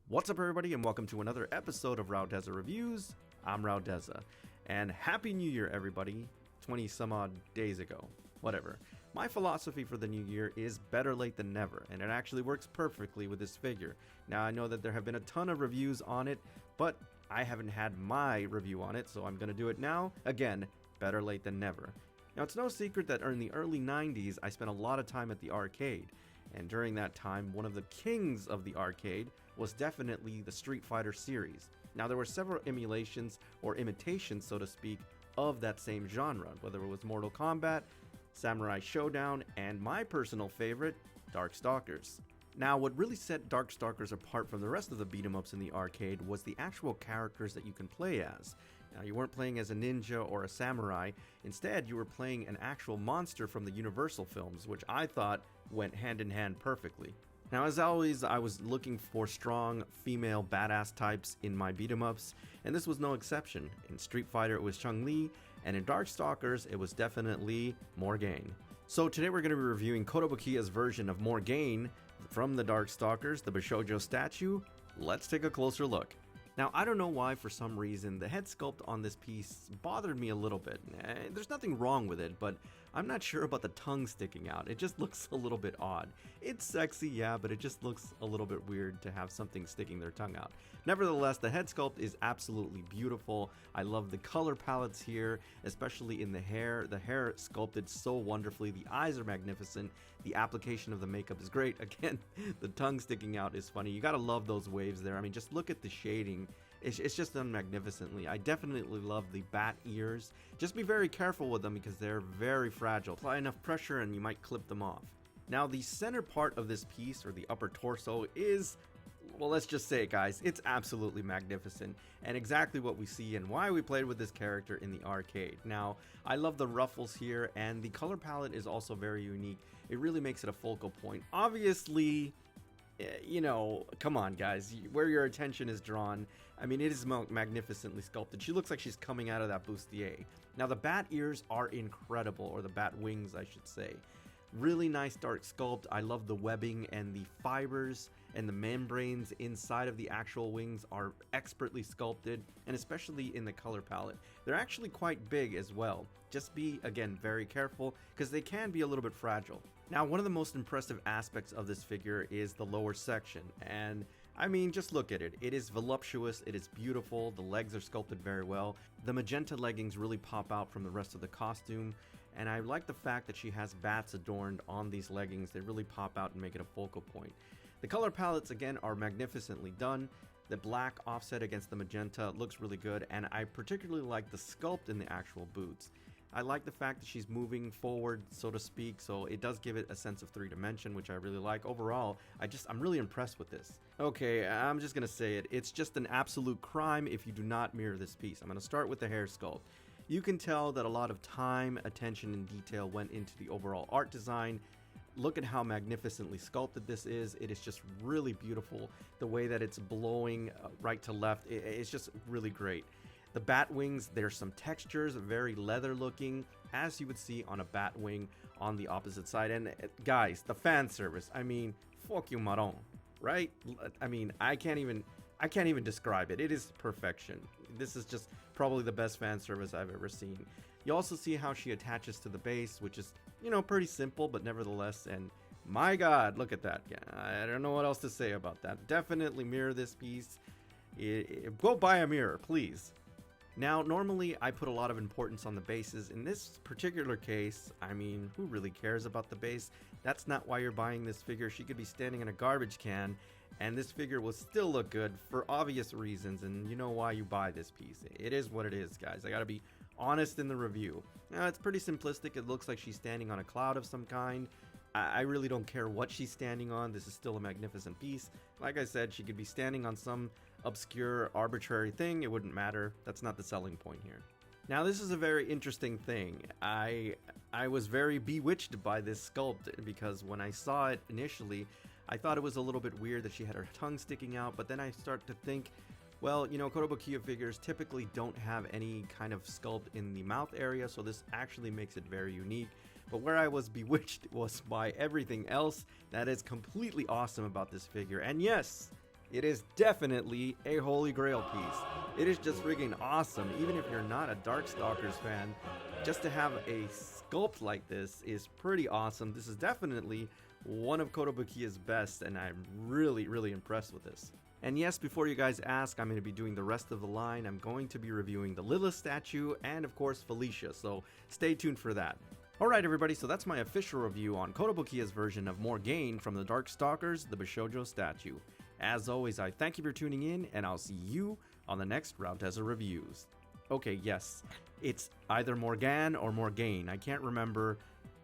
What's up, everybody, and welcome to another episode of Raudeza Reviews. I'm Raudeza, and Happy New Year, everybody. 20 some odd days ago. Whatever. My philosophy for the new year is better late than never, and it actually works perfectly with this figure. Now, I know that there have been a ton of reviews on it, but I haven't had my review on it, so I'm going to do it now. Again, better late than never. Now, it's no secret that in the early 90s, I spent a lot of time at the arcade. And during that time, one of the kings of the arcade was definitely the Street Fighter series. Now, there were several emulations, or imitations, so to speak, of that same genre, whether it was Mortal Kombat, Samurai Showdown, and my personal favorite, Darkstalkers. Now, what really set Darkstalkers apart from the rest of the beat-em-ups in the arcade was the actual characters that you can play as. Now, you weren't playing as a ninja or a samurai. Instead, you were playing an actual monster from the Universal films, which I thought went hand in hand perfectly. Now, as always, I was looking for strong female badass types in my beat-em-ups, and this was no exception. In Street Fighter, it was Chun-Li, and in Darkstalkers, it was definitely Morrigan. So today we're going to be reviewing Kotobukiya's version of Morrigan from the Darkstalkers, the Bishoujo statue. Let's take a closer look. Now, I don't know why, for some reason, the head sculpt on this piece bothered me a little bit. There's nothing wrong with it, but I'm not sure about the tongue sticking out. It just looks a little bit odd. It's sexy, yeah, but it just looks a little bit weird to have something sticking their tongue out. Nevertheless, the head sculpt is absolutely beautiful. I love the color palettes here, especially in the hair. The hair sculpted so wonderfully. The eyes are magnificent. The application of the makeup is great. Again, the tongue sticking out is funny. You gotta love those waves there. I mean, just look at the shading. It's just done magnificently. I definitely love the bat ears. Just be very careful with them because they're very fragile. Apply enough pressure and you might clip them off. Now, the center part of this piece, or the upper torso, is, well, let's just say it, guys, it's absolutely magnificent, and exactly what we see and why we played with this character in the arcade. Now, I love the ruffles here, and the color palette is also very unique. It really makes it a focal point. Obviously, you know, come on, guys, where your attention is drawn. I mean, it is magnificently sculpted. She looks like she's coming out of that bustier. Now, the bat ears are incredible, or the bat wings, I should say. Really nice dark sculpt. I love the webbing, and the fibers and the membranes inside of the actual wings are expertly sculpted, and especially in the color palette. They're actually quite big as well. Just be, again, very careful because they can be a little bit fragile. Now, one of the most impressive aspects of this figure is the lower section, and I mean, just look at it. It is voluptuous, it is beautiful, the legs are sculpted very well. The magenta leggings really pop out from the rest of the costume, and I like the fact that she has bats adorned on these leggings. They really pop out and make it a focal point. The color palettes, again, are magnificently done. The black offset against the magenta looks really good, and I particularly like the sculpt in the actual boots. I like the fact that she's moving forward, so to speak, so it does give it a sense of three-dimension, which I really like. Overall, I'm really impressed with this. Okay, I'm just gonna say it. It's just an absolute crime if you do not mirror this piece. I'm gonna start with the hair sculpt. You can tell that a lot of time, attention, and detail went into the overall art design. Look at how magnificently sculpted this is. It is just really beautiful. The way that it's blowing right to left, it's just really great. The bat wings, there's some textures, very leather looking, as you would see on a bat wing on the opposite side. And guys, the fan service, I mean, fuck you marron, right? I mean, I can't even describe it. It is perfection. This is just probably the best fan service I've ever seen. You also see how she attaches to the base, which is, you know, pretty simple, but nevertheless, and my god, look at that. I don't know what else to say about that. Definitely mirror this piece. Go buy a mirror, please. Now, normally I put a lot of importance on the bases. In this particular case, I mean, who really cares about the base? That's not why you're buying this figure. She could be standing in a garbage can, and this figure will still look good for obvious reasons, and you know why you buy this piece. It is what it is, guys. I gotta be honest in the review. Now, it's pretty simplistic. It looks like she's standing on a cloud of some kind. I really don't care what she's standing on. This is still a magnificent piece. Like I said, she could be standing on some obscure, arbitrary thing. It wouldn't matter. That's not the selling point here. Now, this is a very interesting thing. I was very bewitched by this sculpt because when I saw it initially, I thought it was a little bit weird that she had her tongue sticking out, but then I start to think, well, you know, Kotobukiya figures typically don't have any kind of sculpt in the mouth area, so this actually makes it very unique. But where I was bewitched was by everything else that is completely awesome about this figure. And yes, it is definitely a holy grail piece. It is just friggin' awesome. Even if you're not a Darkstalkers fan, just to have a sculpt like this is pretty awesome. This is definitely one of Kotobukiya's best, and I'm really impressed with this. And yes, before you guys ask, I'm going to be doing the rest of the line. I'm going to be reviewing the Lilith statue and, of course, Felicia, so stay tuned for that. Alright everybody, so that's my official review on Kotobukiya's version of Morrigan from the Darkstalkers, the Bishoujo statue. As always, I thank you for tuning in, and I'll see you on the next Routeza Reviews. Okay, yes, it's either Morgan or Morgaine, I can't remember.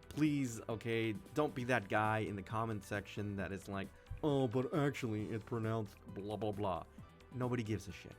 Please, okay, don't be that guy in the comment section that is like, oh, but actually it's pronounced blah blah blah. Nobody gives a shit.